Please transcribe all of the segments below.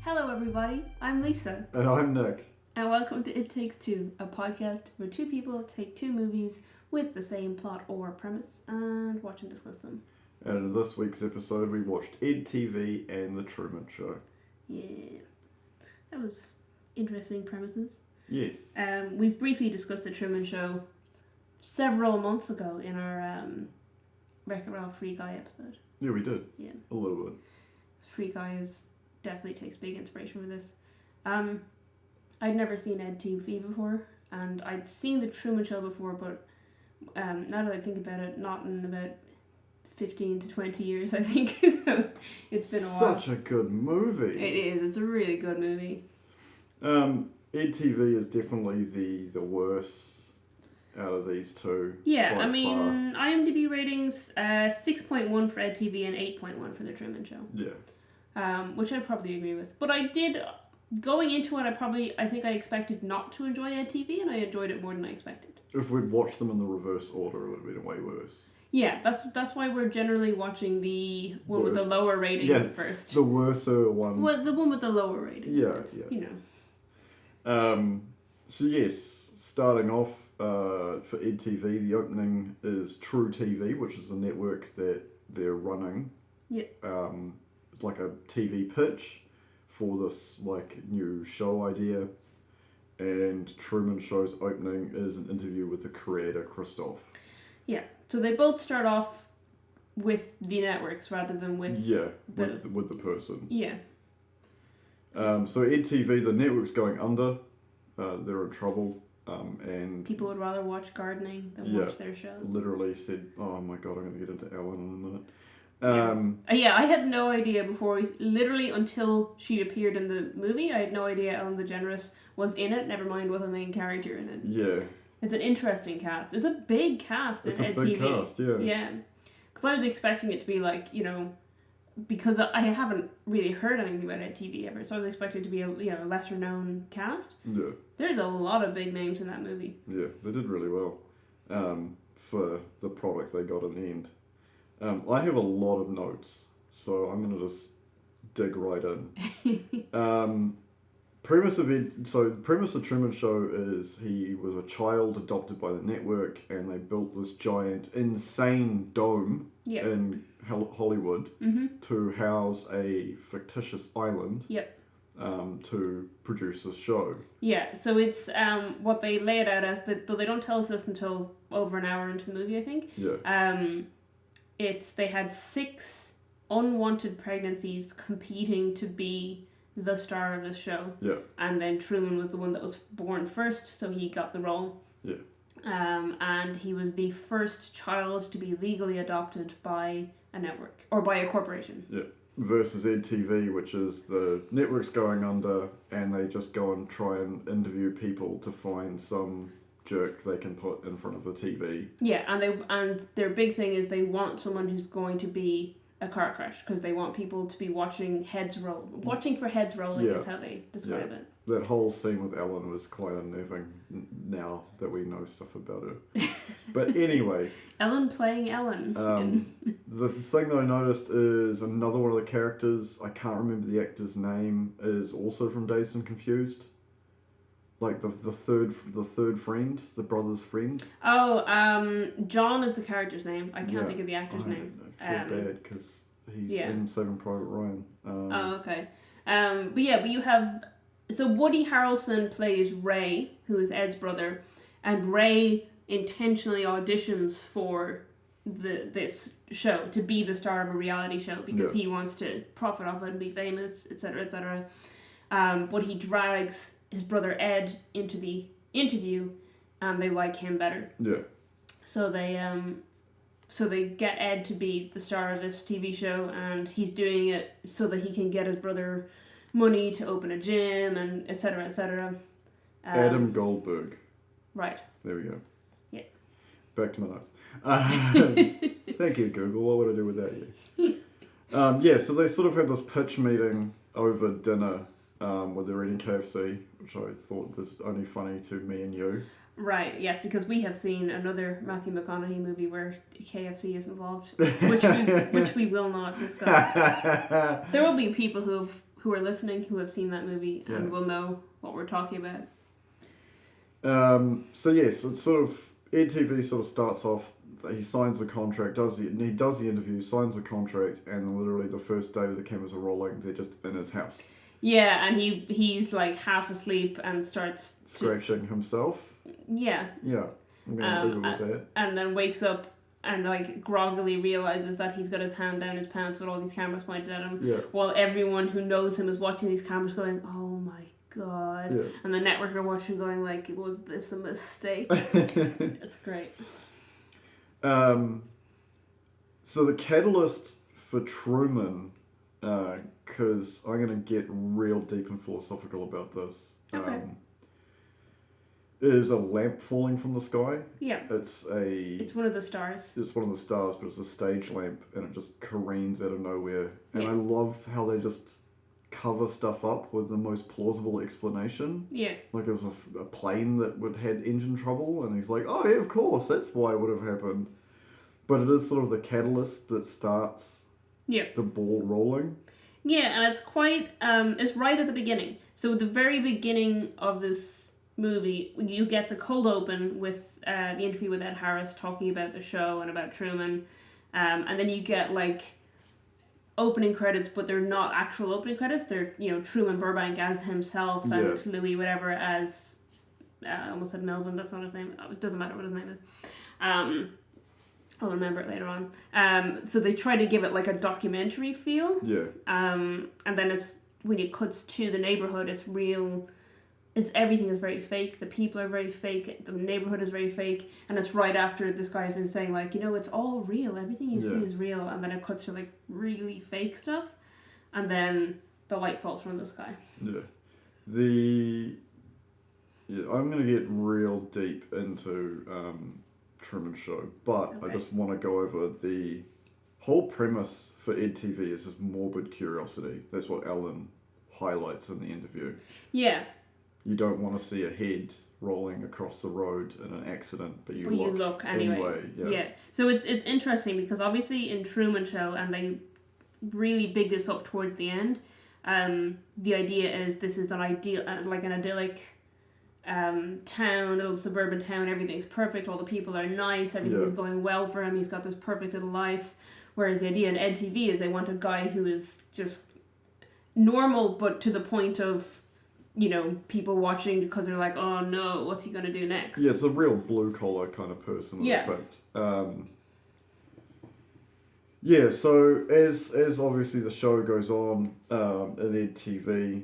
Hello everybody, I'm Lisa. And I'm Nick. And welcome to It Takes Two, a podcast where two people take two movies with the same plot or premise and watch and discuss them. And in this week's episode we watched EDtv and The Truman Show. Yeah, that was interesting premises. Yes. We've briefly discussed The Truman Show several months ago in our Wreck-It Ralph Free Guy episode. Yeah, we did. Yeah. A little bit. Free Guy definitely takes big inspiration for this. I'd never seen EDtv before, and I'd seen The Truman Show before, but now that I think about it, not in about 15 to 20 years, I think. So it's been a while. Such a good movie. It is. It's a really good movie. EDtv is definitely the worst out of these two. Yeah, I mean, IMDb ratings 6.1 for EDtv and 8.1 for The Truman Show. Yeah. Which I probably agree with. But I did, going into it, I think I expected not to enjoy EDtv, and I enjoyed it more than I expected. If we'd watched them in the reverse order, it would have been way worse. Yeah, that's why we're generally watching the one with the lower rating first. The worser one. Well, the one with the lower rating. Yeah, it's, yeah. You know. So yes, starting off for EDtv, the opening is True TV, which is the network that they're running. Yep. It's like a TV pitch for this like new show idea, and Truman Show's opening is an interview with the creator, Christoph. Yeah. So they both start off with the networks rather than with with the person. Yeah. So EDtv, the network's going under. They're in trouble. And people would rather watch gardening than watch their shows. Literally said, "Oh my god, I'm going to get into Ellen in a minute." I had no idea before. Literally until she appeared in the movie, I had no idea Ellen DeGeneres was in it. Never mind was a main character in it. Yeah. It's an interesting cast. It's a big cast in EDtv. It's a big cast, yeah. Yeah. Because I was expecting it to be like, because I haven't really heard anything about EDtv ever, so I was expecting it to be a lesser known cast. Yeah. There's a lot of big names in that movie. Yeah, they did really well for the product they got in the end. I have a lot of notes, so I'm going to just dig right in. Premise of Truman Show is he was a child adopted by the network, and they built this giant, insane dome in Hollywood to house a fictitious island to produce this show. Yeah, so it's what they lay it out as, though they don't tell us this until over an hour into the movie, I think. Yeah. They had 6 unwanted pregnancies competing to be the star of the show. Yeah. And then Truman was the one that was born first, so he got the role. Yeah. And he was the first child to be legally adopted by a network, or by a corporation. Yeah. Versus EDtv, which is the network's going under, and they just go and try and interview people to find some jerk they can put in front of the TV. Yeah, and their big thing is they want someone who's going to be a car crash, because they want people to be watching for heads rolling is how they describe it. That whole scene with Ellen was quite unnerving now that we know stuff about her. But anyway. Ellen playing Ellen. The thing that I noticed is another one of the characters, I can't remember the actor's name, is also from Dazed and Confused. Like the third friend, the brother's friend. Oh, John is the character's name. I can't think of the actor's name. I feel bad because he's in Saving Private Ryan. Okay. But you have... So Woody Harrelson plays Ray, who is Ed's brother, and Ray intentionally auditions for this show to be the star of a reality show because he wants to profit off it and be famous, etc., etc. But he drags his brother Ed into the interview, and they like him better. Yeah. So they get Ed to be the star of this TV show, and he's doing it so that he can get his brother money to open a gym, and etc., etc. Adam Goldberg. Right. There we go. Yeah. Back to my notes. Thank you, Google. What would I do without you? So they sort of had this pitch meeting over dinner where they're eating KFC, which I thought was only funny to me and you. Right, yes, because we have seen another Matthew McConaughey movie where KFC is involved, which we will not discuss. There will be people who have who are listening who have seen that movie and will know what we're talking about. So yes, it's sort of EDtv sort of starts off. He signs the contract, he does the interview, signs the contract, and literally the first day the cameras are rolling, they're just in his house. Yeah, and he's like half asleep and starts scratching himself. Yeah. Yeah, I'm gonna leave it with that. And then wakes up and like groggily realizes that he's got his hand down his pants with all these cameras pointed at him. Yeah. While everyone who knows him is watching these cameras, going, "Oh my god!" Yeah. And the network are watching, going like, "Was this a mistake?" It's great. So the catalyst for Truman, because I'm going to get real deep and philosophical about this, Okay. is a lamp falling from the sky. Yeah. It's one of the stars. It's one of the stars, but it's a stage lamp, and it just careens out of nowhere. And Yeah. I love how they just cover stuff up with the most plausible explanation. Yeah. Like it was a plane that had engine trouble, and he's like, "Oh yeah, of course, that's why it would have happened." But it is sort of the catalyst that starts the ball rolling. Yeah, and it's quite, it's right at the beginning. So at the very beginning of this movie, you get the cold open with the interview with Ed Harris talking about the show and about Truman. And then you get like opening credits, but they're not actual opening credits. They're, Truman Burbank as himself and Louis whatever as, I almost said Melvin, that's not his name. It doesn't matter what his name is. I'll remember it later on. So they try to give it like a documentary feel. Yeah. And then it's when it cuts to the neighborhood, it's real. Everything is very fake. The people are very fake. The neighborhood is very fake. And it's right after this guy has been saying like, it's all real. Everything you see is real. And then it cuts to like really fake stuff. And then the light falls from the sky. Yeah. I'm gonna get real deep into Truman Show, but Okay. I just want to go over the whole premise for EDtv is just morbid curiosity. That's what Alan highlights in the interview. Yeah. You don't want to see a head rolling across the road in an accident, but you look anyway. Yeah. So it's interesting because obviously in Truman Show, and they really big this up towards the end, the idea is this is an ideal, like an idyllic town, little suburban town, everything's perfect, all the people are nice, everything is going well for him, he's got this perfect little life. Whereas the idea in EDtv is they want a guy who is just normal, but to the point of, people watching because they're like, oh no, what's he going to do next? Yeah, it's a real blue-collar kind of person. Yeah. So as obviously the show goes on in EDtv,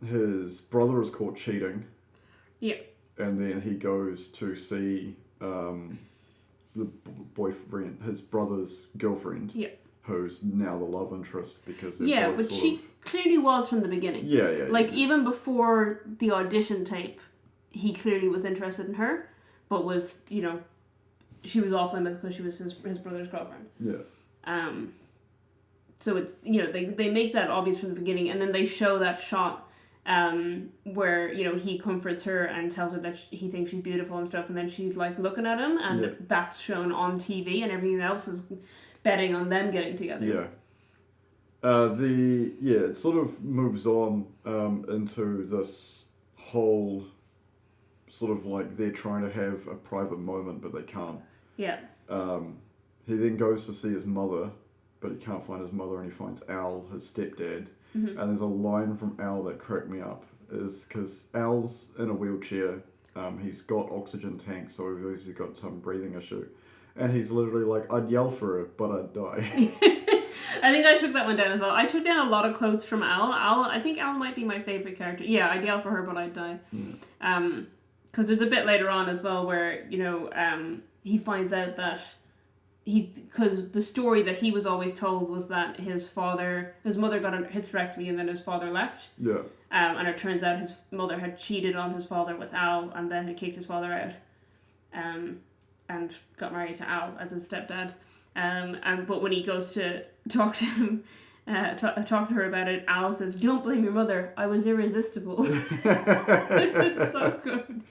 his brother is caught cheating. Yeah. And then he goes to see the boyfriend, his brother's girlfriend. Yeah. Who's now the love interest because they're both but she clearly was from the beginning. Yeah. Like even before the audition tape, he clearly was interested in her, but was, she was off limits because she was his brother's girlfriend. Yeah. So it's, they make that obvious from the beginning, and then they show that shot where, he comforts her and tells her that he thinks she's beautiful and stuff, and then she's like looking at him, and that's shown on TV, and everything else is betting on them getting together. Yeah. It sort of moves on into this whole sort of like they're trying to have a private moment, but they can't. Yeah. He then goes to see his mother, but he can't find his mother, and he finds Al, his stepdad. Mm-hmm. And there's a line from Al that cracked me up, is because Al's in a wheelchair, he's got oxygen tanks, so he's got some breathing issue. And he's literally like, I'd yell for her, but I'd die. I think I took that one down as well. I took down a lot of quotes from Al. I think Al might be my favourite character. Yeah, I'd yell for her, but I'd die. Because there's a bit later on as well where, he finds out that because the story that he was always told was that his mother got a hysterectomy and then his father left. Yeah. And it turns out his mother had cheated on his father with Al and then had kicked his father out. And got married to Al as his stepdad. But when he goes to talk to him, talk to her about it, Al says, "Don't blame your mother. I was irresistible." It's so good.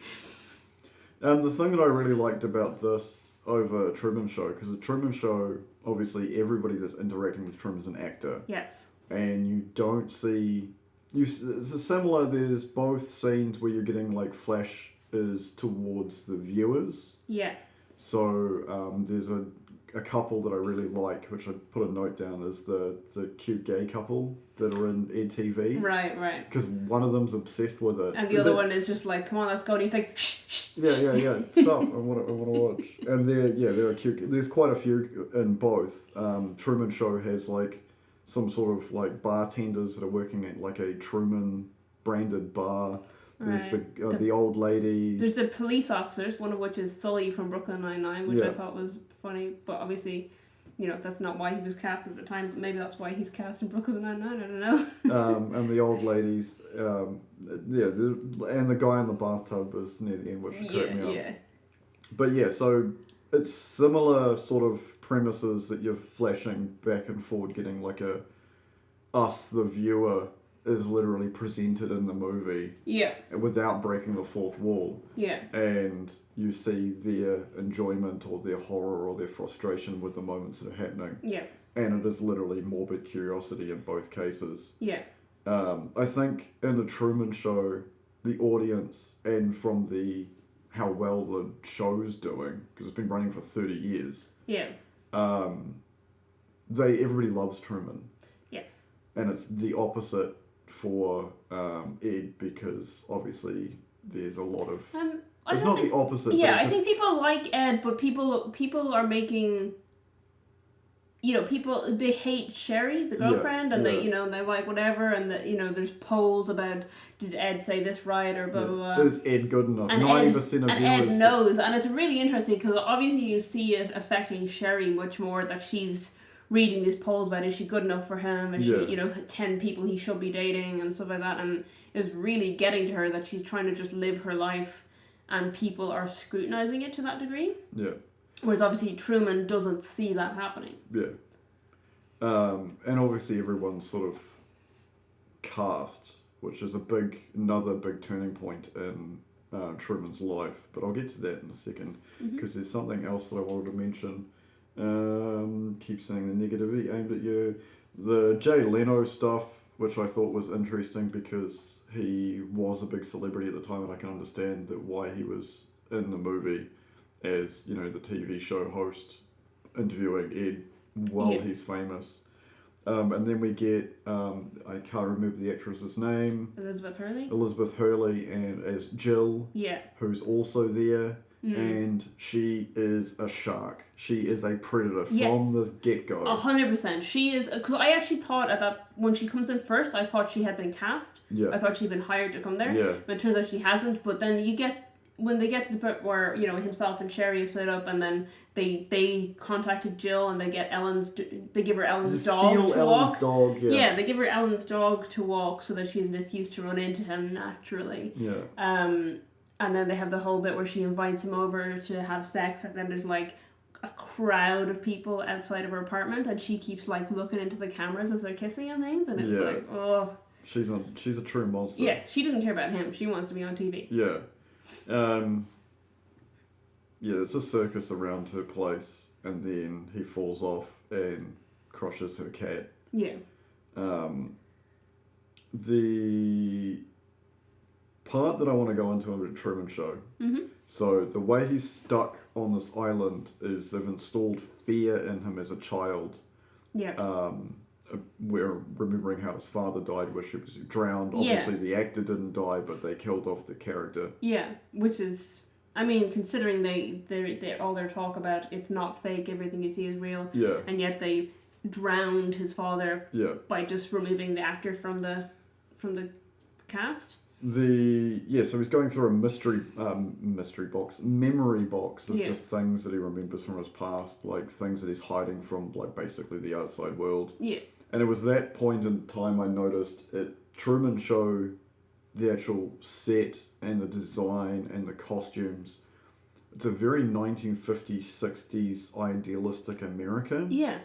And the thing that I really liked about this over Truman Show, because the Truman Show, obviously everybody that's interacting with Truman's an actor. Yes. and you don't see... It's similar, there's both scenes where you're getting like flashes towards the viewers. Yeah. So there's a couple that I really like, which I put a note down, is the cute gay couple that are in EDtv. Right. Because one of them's obsessed with it. And the other one is just like, come on, let's go. And he's like, shh, shh. Yeah. Stop. I want to watch. And they're cute. There's quite a few in both. Truman Show has like some sort of like bartenders that are working at like a Truman branded bar. There's the old ladies. There's the police officers, one of which is Sully from Brooklyn Nine-Nine, which I thought was funny, but obviously, that's not why he was cast at the time, but maybe that's why he's cast in Brooklyn Nine-Nine, I don't know. And the old ladies, and the guy in the bathtub is near the end, which cracked me up. Yeah. But so it's similar sort of premises that you're flashing back and forward, getting like us, the viewer, is literally presented in the movie. Yeah. Without breaking the fourth wall. Yeah. And you see their enjoyment or their horror or their frustration with the moments that are happening. Yeah. And it is literally morbid curiosity in both cases. Yeah. I think in the Truman Show, the audience, and from how well the show's doing, because it's been running for 30 years. Yeah. Everybody loves Truman. Yes. And it's the opposite for Ed, because obviously there's a lot of... it's not the opposite. Yeah, I think people like Ed, but people are making... people, they hate Sherry, the girlfriend, and they like whatever, and there's polls about, did Ed say this right, or blah, blah, blah. Is Ed good enough? And 90% of viewers... And Ed knows, and it's really interesting, because obviously you see it affecting Sherry much more, that she's reading these polls about, is she good enough for him, is she, 10 people he should be dating, and stuff like that, and it's really getting to her that she's trying to just live her life, and people are scrutinizing it to that degree. Yeah. Whereas obviously Truman doesn't see that happening. Yeah. And obviously everyone's sort of cast, which is another big turning point in Truman's life, but I'll get to that in a second, because there's something else that I wanted to mention. Keep saying the negativity aimed at you. The Jay Leno stuff, which I thought was interesting because he was a big celebrity at the time, and I can understand why he was in the movie as, the TV show host interviewing Ed while he's famous. And then we get, I can't remember the actress's name. Elizabeth Hurley, and as Jill, who's also there. And she is a shark. She is a predator from the get-go. 100%. She is, because I actually thought when she comes in first, I thought she had been cast. Yeah. I thought she'd been hired to come there. Yeah. But it turns out she hasn't. But then when they get to the part where, himself and Sherry split up, and then they contacted Jill, and they give her Ellen's dog to walk. Dog, yeah, they give her Ellen's dog to walk so that she has an excuse to run into him naturally. Yeah. And then they have the whole bit where she invites him over to have sex, and then there's like a crowd of people outside of her apartment, and she keeps like looking into the cameras as they're kissing and things, and it's like, oh. She's a true monster. Yeah, she doesn't care about him. She wants to be on TV. Yeah. There's a circus around her place, and then he falls off and crushes her cat. Yeah. The part that I want to go into the Truman Show. So the way he's stuck on this island is they've installed fear in him as a child. Yeah. We're remembering how his father died, where she was drowned. Obviously, the actor didn't die, but they killed off the character. Yeah, which is, considering they all their talk about it's not fake, everything you see is real. Yeah. And yet they drowned his father. Yeah. By just removing the actor from the cast. So he's going through a memory box of just things that he remembers from his past, like things that he's hiding from, like basically the outside world. Yeah. And it was that point in time I noticed at Truman Show, the actual set and the design and the costumes, it's a very 1950s, 60s idealistic America. Yeah.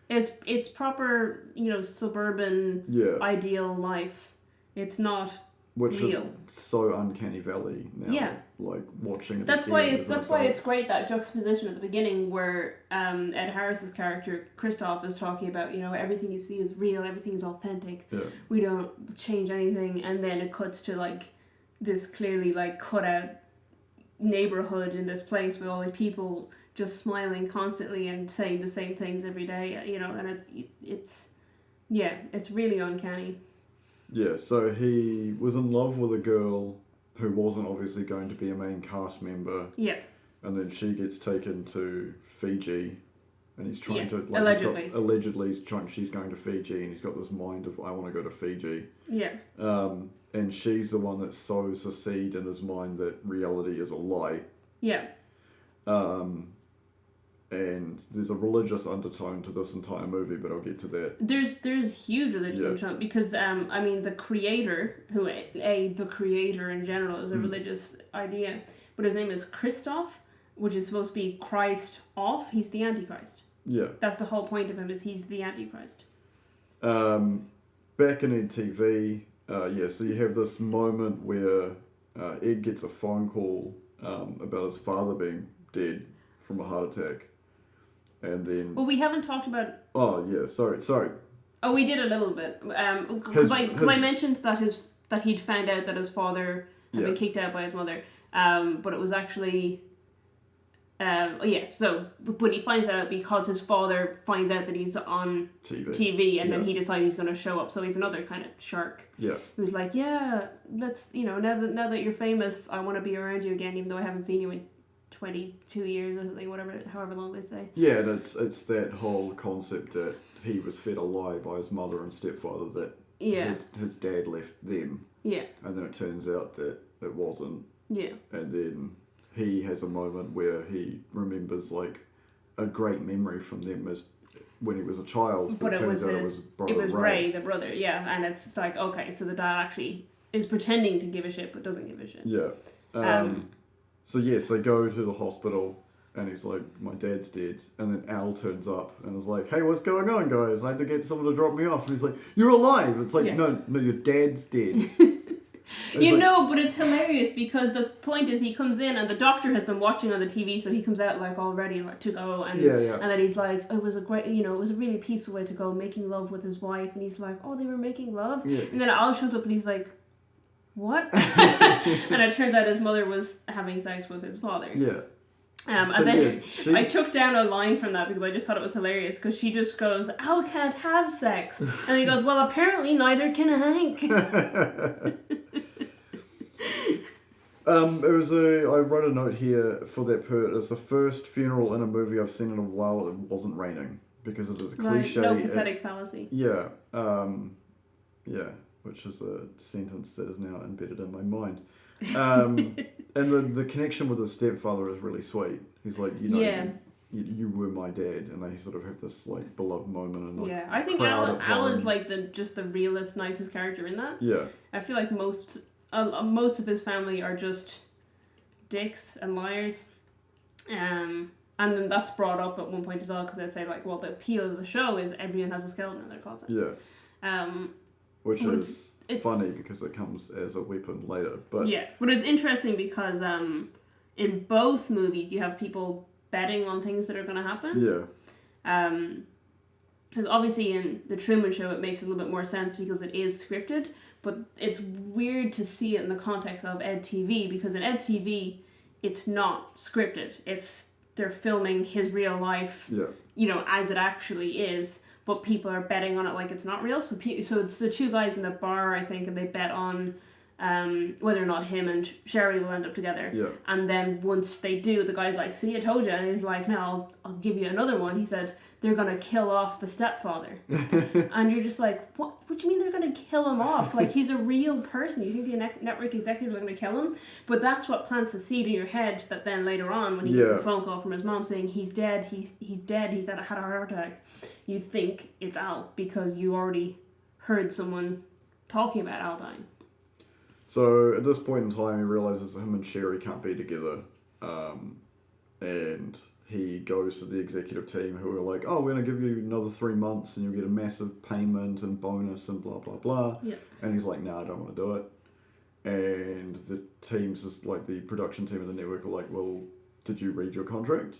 It's proper, suburban ideal life. It's not which real. is so uncanny valley now. Yeah. Like watching it. That's again why it's great, that juxtaposition at the beginning where Ed Harris's character Christoph is talking about, everything you see is real, everything's authentic. Yeah. We don't change anything, and then it cuts to like this clearly like cut out neighborhood in this place with all these people just smiling constantly and saying the same things every day, and it's really uncanny. Yeah, so he was in love with a girl who wasn't obviously going to be a main cast member. Yeah. And then she gets taken to Fiji, and he's trying to allegedly. She's going to Fiji, and he's got this mind of I want to go to Fiji. Yeah. And she's the one that sows the seed in his mind that reality is a lie. Yeah. And there's a religious undertone to this entire movie, but I'll get to that. There's huge religious undertone because the creator, the creator in general is a religious idea, but his name is Christoph, which is supposed to be Christ off. He's the Antichrist. Yeah. That's the whole point of him, is he's the Antichrist. Back in EDtv, so you have this moment where Ed gets a phone call about his father being dead from a heart attack. And then... Well, we haven't talked about... Oh, yeah, sorry. Oh, we did a little bit. Because I mentioned that he'd found out that his father had been kicked out by his mother. But it was actually... but he finds that out because his father finds out that he's on TV and then he decides he's going to show up. So he's another kind of shark. Yeah. Who's like, yeah, let's, now that you're famous, I want to be around you again, even though I haven't seen you in 22 years or something, however long they say. Yeah, and it's that whole concept that he was fed a lie by his mother and stepfather that his dad left them. Yeah. And then it turns out that it wasn't. Yeah. And then he has a moment where he remembers like a great memory from them as when he was a child. But it turns out it was Ray, the brother, and it's just like, okay, so the dad actually is pretending to give a shit but doesn't give a shit. Yeah. So yes, they go to the hospital and he's like, my dad's dead. And then Al turns up and is like, hey, what's going on, guys? I had to get someone to drop me off. And he's like, you're alive. It's like, no, your dad's dead. But it's hilarious because the point is he comes in and the doctor has been watching on the TV, so he comes out like all ready to go, and and then he's like, it was a great, it was a really peaceful way to go, making love with his wife, and he's like, oh, they were making love, and then Al shows up and he's like, what? And it turns out his mother was having sex with his father. Yeah. And then I took down a line from that because I just thought it was hilarious, because she just goes, Al can't have sex, and he goes, well, apparently neither can Hank. I wrote a note here for that part. It's the first funeral in a movie I've seen in a while it wasn't raining, because it is a cliche. No pathetic fallacy. Yeah. Which is a sentence that is now embedded in my mind. And the connection with his stepfather is really sweet. He's like, you were my dad, and they sort of have this like beloved moment. And I think Al is like the realest, nicest character in that. Yeah. I feel like most of his family are just dicks and liars. And then that's brought up at one point as well, because they say like, well, the appeal of the show is everyone has a skeleton in their closet. Yeah. Which is funny because it comes as a weapon later. But it's interesting because in both movies you have people betting on things that are going to happen. Yeah. Because obviously in the Truman Show it makes a little bit more sense because it is scripted, but it's weird to see it in the context of EDtv, because in EDtv it's not scripted. They're filming his real life, as it actually is. But people are betting on it like it's not real. So it's the two guys in the bar, I think, and they bet on whether or not him and Sherry will end up together. Yeah. And then once they do, the guy's like, see, I told you. And he's like, no, I'll give you another one. He said, they're going to kill off the stepfather. And you're just like, what do you mean they're going to kill him off? Like, he's a real person. You think the network executives are going to kill him? But that's what plants the seed in your head that then later on, when he gets a phone call from his mom saying he's dead, he's dead, had a heart attack, you think it's Al because you already heard someone talking about Al dying. So at this point in time, he realizes that him and Sherry can't be together. And he goes to the executive team who are like, oh, we're going to give you another 3 months and you'll get a massive payment and bonus and blah, blah, blah. Yeah. And he's like, no, I don't want to do it. and the teams, just like the production team of the network, are like, well, did you read your contract?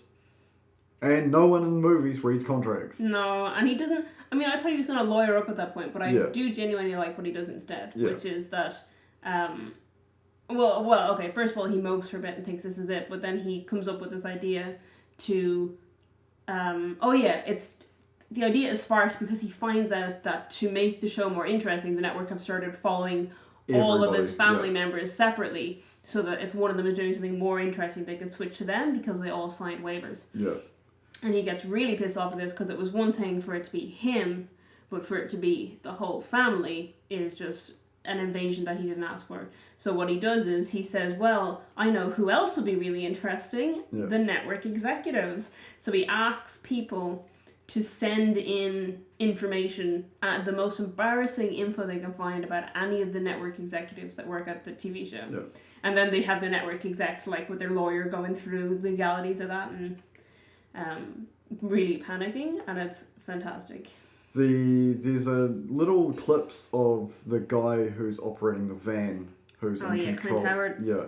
And no one in movies reads contracts. No, and he doesn't. I mean, I thought he was going to lawyer up at that point, but I Yeah. do genuinely like what he does instead, Yeah. which is that, well, okay, first of all, he mopes for a bit and thinks this is it, but then he comes up with this idea to, the idea is sparked because he finds out that to make the show more interesting, the network have started following all of his family members separately, so that if one of them is doing something more interesting, they can switch to them because they all signed waivers. Yeah. And he gets really pissed off at this because it was one thing for it to be him, but for it to be the whole family is just an invasion that he didn't ask for. So what he does is he says, well, I know who else will be really interesting, the network executives. So he asks people to send in information, the most embarrassing info they can find about any of the network executives that work at the TV show. Yeah. And then they have the network execs, like with their lawyer going through the legalities of that and really panicking, and it's fantastic. There's a little clips of the guy who's operating the van, who's in control. Clint Howard. Yeah.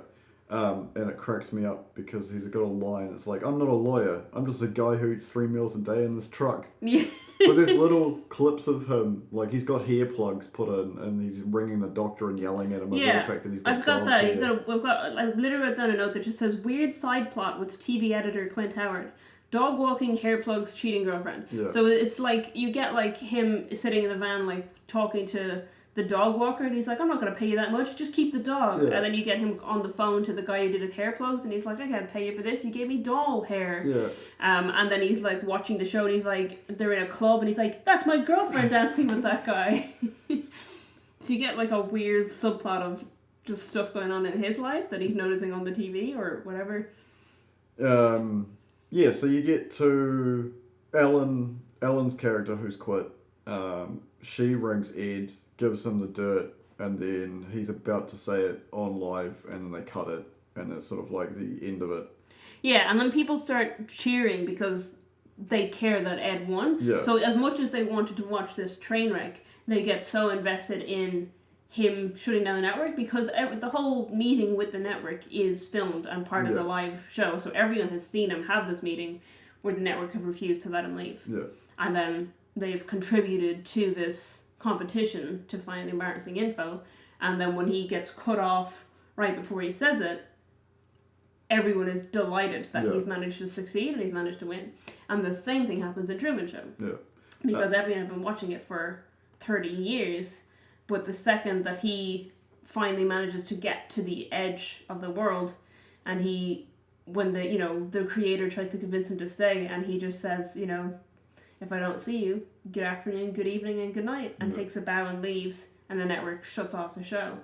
And it cracks me up because he's got a line. It's like, I'm not a lawyer. I'm just a guy who eats 3 meals a day in this truck. Yeah. But there's little clips of him, like he's got hair plugs put in, and he's ringing the doctor and yelling at him about the fact that he's got I've got dog that. hair. I literally wrote down a note that just says, weird side plot with TV editor Clint Howard. Dog walking, hair plugs, cheating girlfriend. Yeah. So it's like, you get like him sitting in the van, like talking to the dog walker, and he's like, I'm not going to pay you that much, just keep the dog. Yeah. And then you get him on the phone to the guy who did his hair plugs, and he's like, I can't pay you for this, you gave me doll hair. Yeah. And then he's like watching the show, and he's like, they're in a club, and he's like, that's my girlfriend dancing with that guy. So you get like a weird subplot of just stuff going on in his life that he's noticing on the TV or whatever. Yeah, so you get to Ellen's character who's quit. She rings Ed, gives him the dirt, and then he's about to say it on live, and then they cut it, and it's sort of like the end of it. Yeah, and then people start cheering because they care that Ed won. Yeah. So as much as they wanted to watch this train wreck, they get so invested in him shutting down the network because the whole meeting with the network is filmed and part of the live show. So everyone has seen him have this meeting where the network have refused to let him leave. Yeah. And then they've contributed to this competition to find the embarrassing info. And then when he gets cut off right before he says it, everyone is delighted that he's managed to succeed and he's managed to win. And the same thing happens in Truman Show. Yeah. Because everyone had been watching it for 30 years. But the second that he finally manages to get to the edge of the world, and when the creator tries to convince him to stay, and he just says, if I don't see you, good afternoon, good evening, and good night, and takes a bow and leaves, and the network shuts off the show,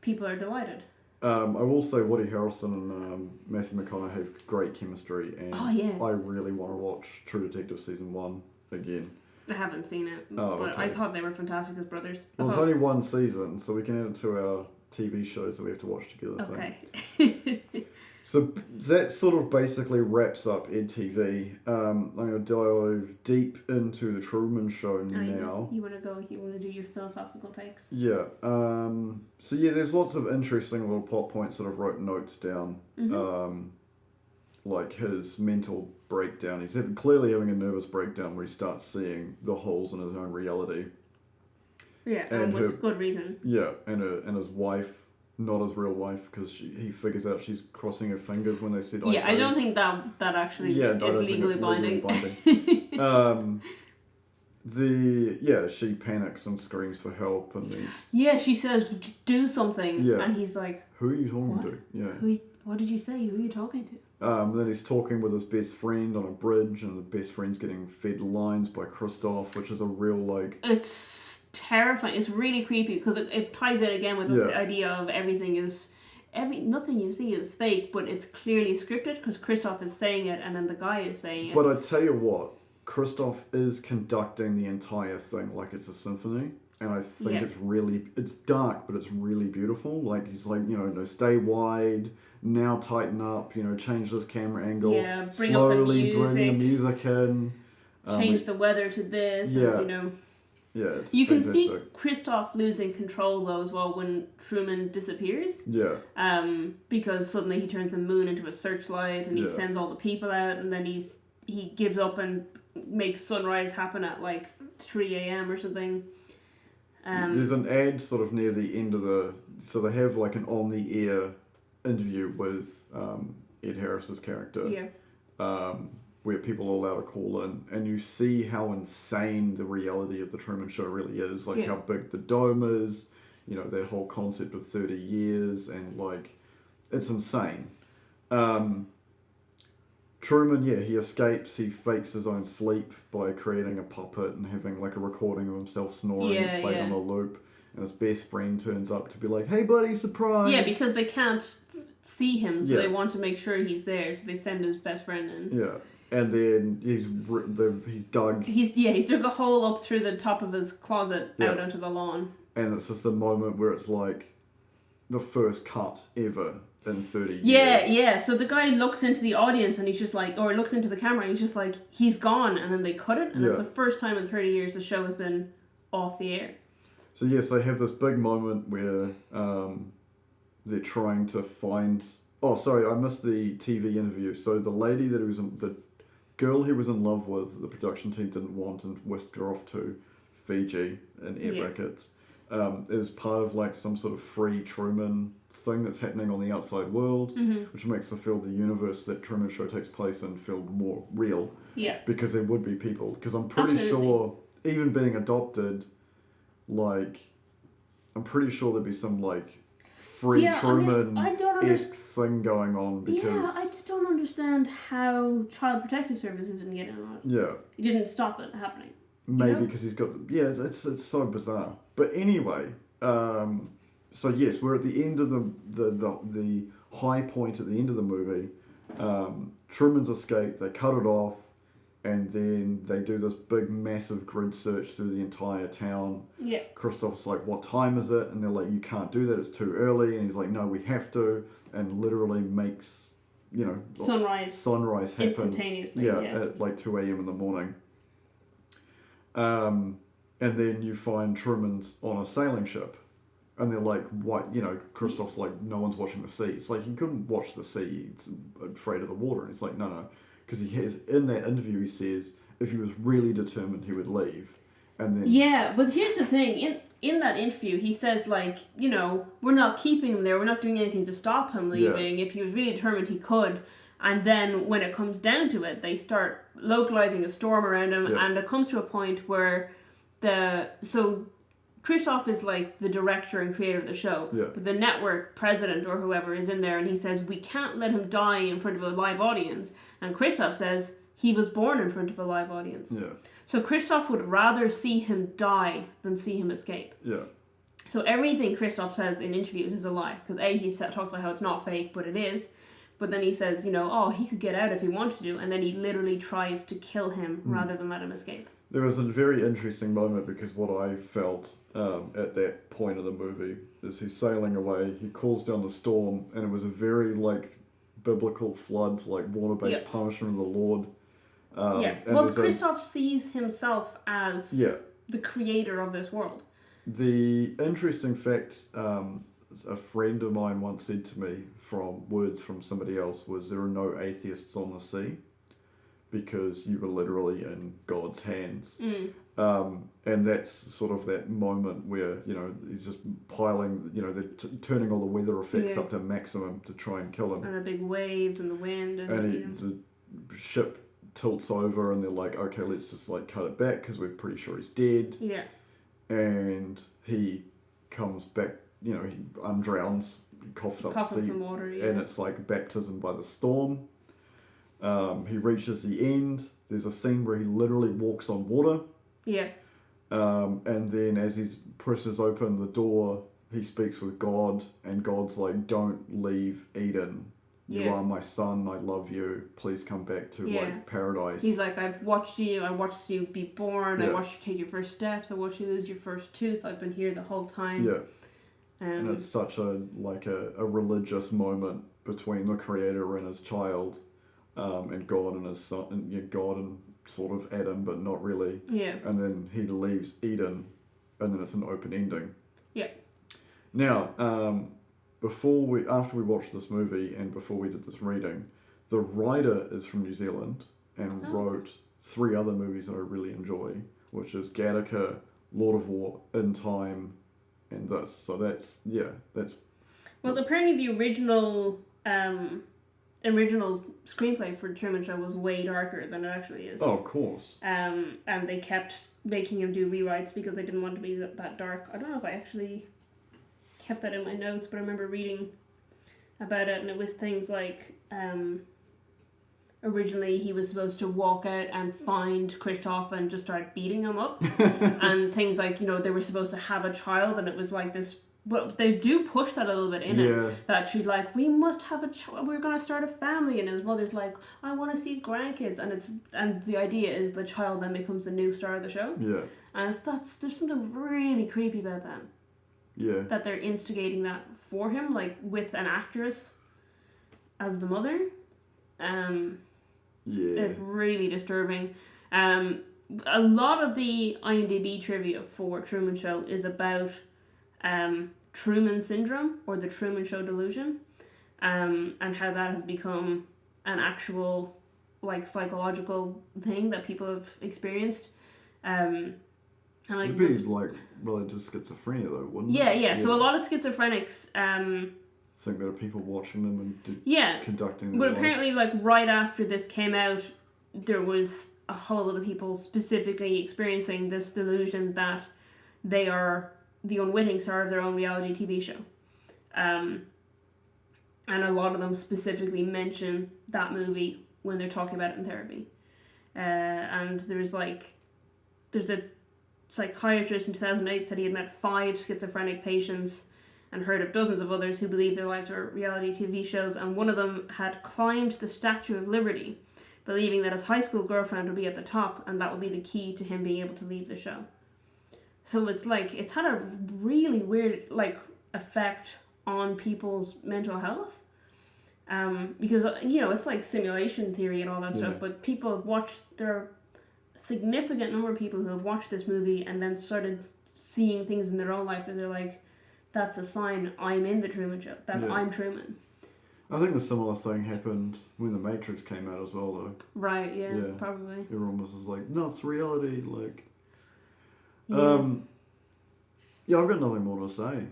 people are delighted. I will say Woody Harrelson and Matthew McConaughey have great chemistry, and I really want to watch True Detective Season 1 again. I haven't seen it, but I thought they were fantastic as brothers. Well, it's only one season, so we can add it to our TV shows that we have to watch together. Okay. So that sort of basically wraps up EDtv. I'm going to dive deep into the Truman Show now. You want to do your philosophical takes? Yeah. So there's lots of interesting little plot points that I've wrote notes down. Mm-hmm. Like his mental breakdown. He's clearly having a nervous breakdown where he starts seeing the holes in his own reality. Yeah, and with good reason. Yeah, and his wife, not his real wife, because he figures out she's crossing her fingers when they said. Yeah, I don't think that actually is legally binding. She panics and screams for help, and he's. Yeah, she says, "Do something," and he's like, "Who are you talking to?" Yeah. What did you say? Who are you talking to? Then he's talking with his best friend on a bridge, and the best friend's getting fed lines by Christoph, which is a real It's terrifying. It's really creepy because it ties it again with the idea of nothing you see is fake, but it's clearly scripted because Christoph is saying it, and then the guy is saying it. But I tell you what, Christoph is conducting the entire thing like it's a symphony. And I think it's dark, but it's really beautiful. Like, he's like, no, stay wide, now tighten up, change this camera angle. Yeah, slowly bring the music in. Change the weather to this. Yeah. And, Yeah, it's You can fantastic. see Christoph losing control though as well when Truman disappears. Yeah. Because suddenly he turns the moon into a searchlight and he sends all the people out, and then he gives up and makes sunrise happen at like 3 a.m. or something. There's an ad sort of near the end of so they have like an on-the-air interview with Ed Harris's character. Yeah. Where people are allowed to call in, and you see how insane the reality of the Truman Show really is, like how big the dome is, you know, that whole concept of 30 years, and like, it's insane. Truman, he escapes, he fakes his own sleep by creating a puppet and having like a recording of himself snoring, it's played on a loop, and his best friend turns up to be like, hey buddy, surprise! Yeah, because they can't see him, so they want to make sure he's there, so they send his best friend in. Yeah. And then he's dug. He's dug a hole up through the top of his closet out onto the lawn. And it's just the moment where it's like the first cut ever in 30 years. Yeah. So the guy looks into the audience and he's just like, or looks into the camera and he's just like, he's gone. And then they cut it, and it's the first time in 30 years the show has been off the air. So yes, they have this big moment where they're trying to find. Oh, sorry, I missed the TV interview. So the lady that was the girl he was in love with, the production team didn't want and whisked her off to Fiji in air brackets, is part of like some sort of free Truman thing that's happening on the outside world, which makes them feel the universe that Truman Show takes place in feel more real. Yeah. Because there would be people, because I'm pretty sure, even being adopted, like, I'm pretty sure there'd be some like free Truman-esque thing going on, because... Yeah, I just don't understand how Child Protective Services didn't get in on it. Yeah. He didn't stop it happening. Maybe because he's got... it's so bizarre. But anyway, so yes, we're at the end of the high point at the end of the movie. Truman's escaped, they cut it off, and then they do this big, massive grid search through the entire town. Yeah. Christoph's like, what time is it? And they're like, you can't do that, it's too early. And he's like, no, we have to. And literally makes, sunrise happen. Instantaneously, at like 2 a.m. in the morning. And then you find Truman's on a sailing ship. And they're like, what? Christoph's like, no one's watching the sea. It's like, he couldn't watch the sea. He's afraid of the water. And he's like, no. Because in that interview, he says if he was really determined, he would leave. And then... Yeah, but here's the thing. In that interview, he says, like, we're not keeping him there. We're not doing anything to stop him leaving. Yeah. If he was really determined, he could. And then when it comes down to it, they start localizing a storm around him. Yeah. And it comes to a point where Christoph is like the director and creator of the show, but the network president or whoever is in there, and he says, we can't let him die in front of a live audience. And Christoph says he was born in front of a live audience. Yeah. So Christoph would rather see him die than see him escape. Yeah. So everything Christoph says in interviews is a lie, because he talks about how it's not fake, but it is. But then he says, he could get out if he wanted to, and then he literally tries to kill him rather than let him escape. There was a very interesting moment, because what I felt at that point of the movie is he's sailing away, he calls down the storm, and it was a very like biblical flood, like water-based punishment of the Lord. Well, Christoph sees himself as the creator of this world. The interesting fact a friend of mine once said to me, from words from somebody else, was there are no atheists on the sea, because you were literally in God's hands. And that's sort of that moment where, he's just piling, they're turning all the weather effects up to maximum to try and kill him. And the big waves and the wind. And the ship tilts over and they're like, okay, let's just like cut it back because we're pretty sure he's dead. Yeah. And he comes back, he undrowns, coughs up sea. Water, and it's like baptism by the storm. He reaches the end. There's a scene where he literally walks on water. Yeah. And then as he presses open the door, he speaks with God, and God's like, don't leave Eden. You are my son, I love you. Please come back to like paradise. He's like, I watched you be born, I watched you take your first steps, I watched you lose your first tooth, I've been here the whole time. Yeah. And it's such a religious moment between the creator and his child. And God and his son, and God and sort of Adam, but not really. Yeah. And then he leaves Eden, and then it's an open ending. Yeah. Now, after we watched this movie and before we did this reading, the writer is from New Zealand and wrote 3 other movies that I really enjoy, which is Gattaca, Lord of War, In Time, and this. So that's. Well, apparently the original screenplay for Truman Show was way darker than it actually is. Oh, of course. And they kept making him do rewrites because they didn't want to be that dark. I don't know if I actually kept that in my notes, but I remember reading about it, and it was things like originally he was supposed to walk out and find Christoph and just start beating him up, and things like, they were supposed to have a child, and it was like this. Well, they do push that a little bit in it. That she's like, we must have a child. We're gonna start a family, and his mother's like, I want to see grandkids, and the idea is the child then becomes the new star of the show. Yeah. And there's something really creepy about that. Yeah. That they're instigating that for him, like with an actress as the mother. It's really disturbing. A lot of the IMDb trivia for Truman Show is about Truman Syndrome or the Truman Show delusion, and how that has become an actual psychological thing that people have experienced. And it'd be just schizophrenia though, wouldn't it? Yeah. So a lot of schizophrenics think there are people watching them and conducting. But apparently, right after this came out, there was a whole lot of people specifically experiencing this delusion that they are the unwitting star of their own reality TV show. And a lot of them specifically mention that movie when they're talking about it in therapy. And there's a psychiatrist in 2008 said he had met 5 schizophrenic patients and heard of dozens of others who believed their lives were reality TV shows, and one of them had climbed the Statue of Liberty, believing that his high school girlfriend would be at the top, and that would be the key to him being able to leave the show. So it's had a really weird effect on people's mental health, because it's like simulation theory and all that stuff. But people have watched. There are a significant number of people who have watched this movie and then started seeing things in their own life that they're like, that's a sign I'm in the Truman Show. I'm Truman. I think a similar thing happened when The Matrix came out as well, though. Right. Yeah. Probably. Everyone was just like, no, it's reality. Yeah. I've got nothing more to say.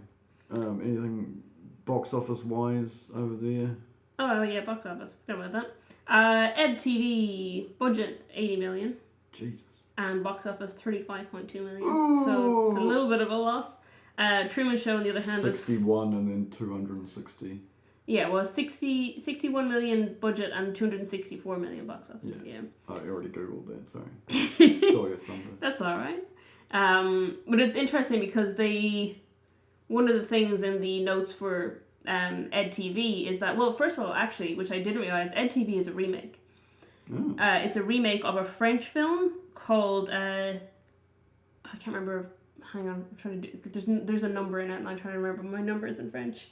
Anything box office wise over there? Oh yeah, box office. Forgot about that. EDtv budget 80 million. Jesus. And box office 35.2 million. Ooh. So it's a little bit of a loss. Truman Show on the other hand 61 and then 260. Yeah, well 61 million budget and 264 million box office. Yeah. I already googled that. Sorry. Stole your thunder. That's all right. But it's interesting because one of the things in the notes for EDtv is that, well, first of all, actually, which I didn't realize, EDtv is a remake. Oh. It's a remake of a French film called I can't remember. Hang on, I'm trying to do. There's a number in it, and I'm trying to remember my numbers in French.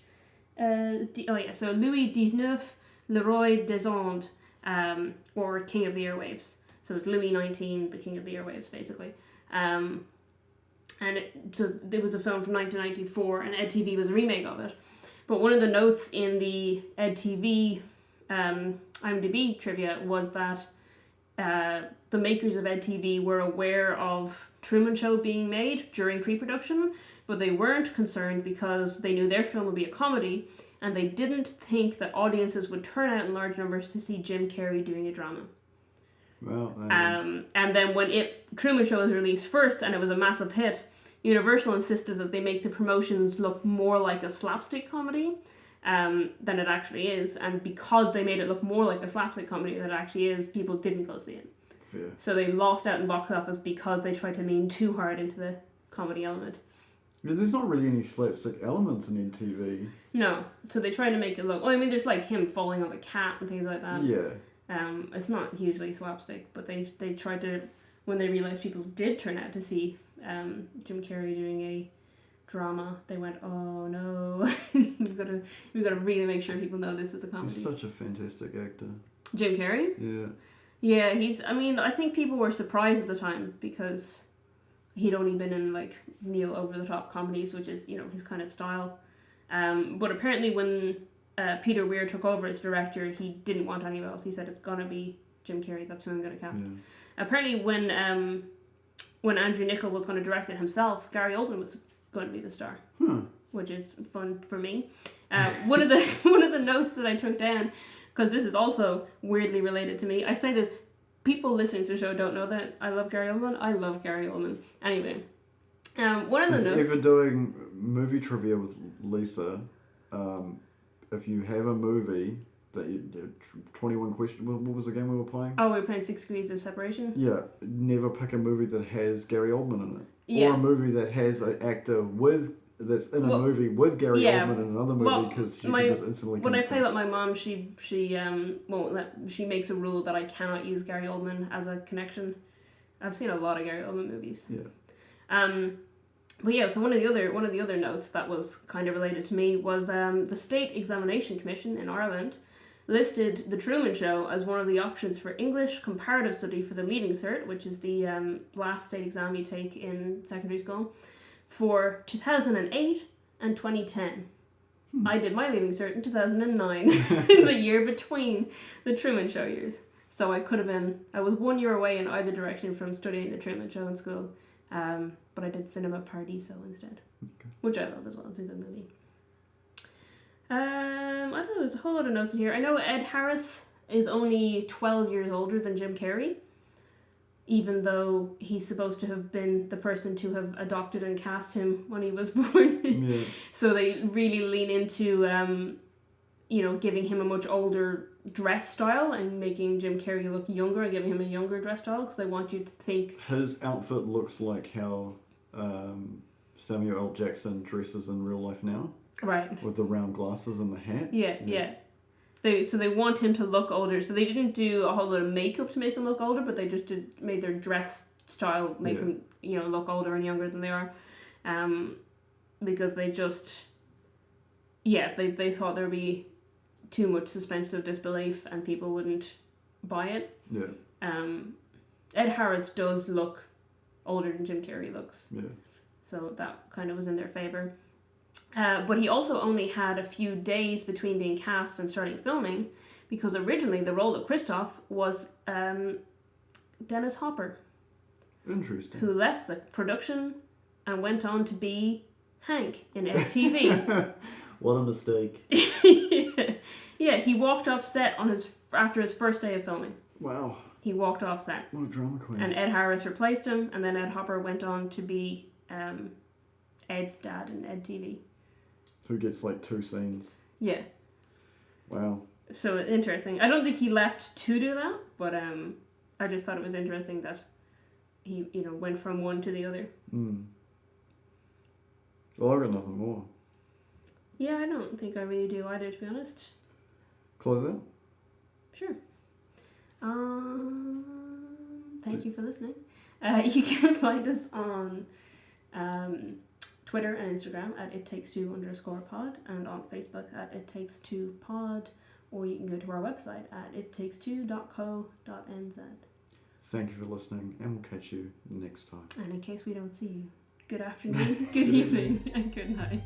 So Louis XIX, Le Roi des Ondes, or King of the Airwaves. So it's Louis XIX, the King of the Airwaves, basically. So there was a film from 1994, and EDtv was a remake of it. But one of the notes in the EDtv IMDb trivia was that the makers of EDtv were aware of Truman Show being made during pre-production, but they weren't concerned because they knew their film would be a comedy, and they didn't think that audiences would turn out in large numbers to see Jim Carrey doing a drama. Well, and then when Truman Show was released first and it was a massive hit, Universal insisted that they make the promotions look more like a slapstick comedy than it actually is, and because they made it look more like a slapstick comedy than it actually is, people didn't go see it. Fair. So they lost out in box office because they tried to lean too hard into the comedy element. Yeah, there's not really any slapstick elements in EDtv. No, so they try to make it look. Oh, I mean, there's him falling on the cat and things like that. Yeah. It's not hugely slapstick, but they tried to, when they realised people did turn out to see Jim Carrey doing a drama, they went, oh no, we've got to really make sure people know this is a comedy. He's such a fantastic actor. Jim Carrey? Yeah. Yeah, I think people were surprised at the time because he'd only been in like real over-the-top comedies, which is, his kind of style. But apparently when Peter Weir took over as director, he didn't want anyone else. He said, it's gonna be Jim Carrey, that's who I'm gonna cast. Yeah. Apparently when Andrew Niccol was going to direct it himself, Gary Oldman was going to be the star, which is fun for me. One of the notes that I took down, because this is also weirdly related to me. I say this, people listening to the show don't know that I love Gary Oldman. I love Gary Oldman. Anyway, one of the notes. If you're doing movie trivia with Lisa, if you have a movie that 21 questions. What was the game we were playing? Oh, we were playing 6 Degrees of Separation. Yeah, never pick a movie that has Gary Oldman in it, Yeah. or a movie that has an actor that's in a movie with Gary Oldman in another movie, because she can just instantly. When I play with my mom, she makes a rule that I cannot use Gary Oldman as a connection. I've seen a lot of Gary Oldman movies. Yeah. But yeah, so one of the other notes that was kind of related to me was the State Examination Commission in Ireland listed The Truman Show as one of the options for English comparative study for the Leaving Cert, which is the last state exam you take in secondary school, for 2008 and 2010. I did my Leaving Cert in 2009, the year between the Truman Show years. So I was 1 year away in either direction from studying The Truman Show in school, but I did Cinema Paradiso instead, which I love as well. It's a good movie. I don't know, there's a whole lot of notes in here. I know Ed Harris is only 12 years older than Jim Carrey, even though he's supposed to have been the person to have adopted and cast him when he was born. Yeah. So they really lean into, giving him a much older dress style and making Jim Carrey look younger and giving him a younger dress style, because they want you to think... His outfit looks like how Samuel L. Jackson dresses in real life now. Right. With the round glasses and the hat. Yeah. They want him to look older. So they didn't do a whole lot of makeup to make him look older, but they just made their dress style make them, look older and younger than they are. Because they just... Yeah, they thought there would be too much suspension of disbelief and people wouldn't buy it. Yeah. Ed Harris does look older than Jim Carrey looks. Yeah. So that kind of was in their favour. But he also only had a few days between being cast and starting filming, because originally the role of Christoph was Dennis Hopper. Interesting. Who left the production and went on to be Hank in EDtv. What a mistake. Yeah, he walked off set after his first day of filming. Wow. He walked off set. What a drama queen. And Ed Harris replaced him, and then Ed Hopper went on to be Ed's dad in EDtv. Who gets like 2 scenes. Yeah. Wow. So interesting. I don't think he left to do that, but I just thought it was interesting that he, went from one to the other. Well, I've got nothing more. Yeah, I don't think I really do either, to be honest. Close out? Sure. Thank you for listening. You can find us on Twitter and Instagram at ittakes2_pod, and on Facebook at ittakes2pod, or you can go to our website at ittakes2.co.nz. Thank you for listening, and we'll catch you next time. And in case we don't see you, good afternoon, good evening, and good night.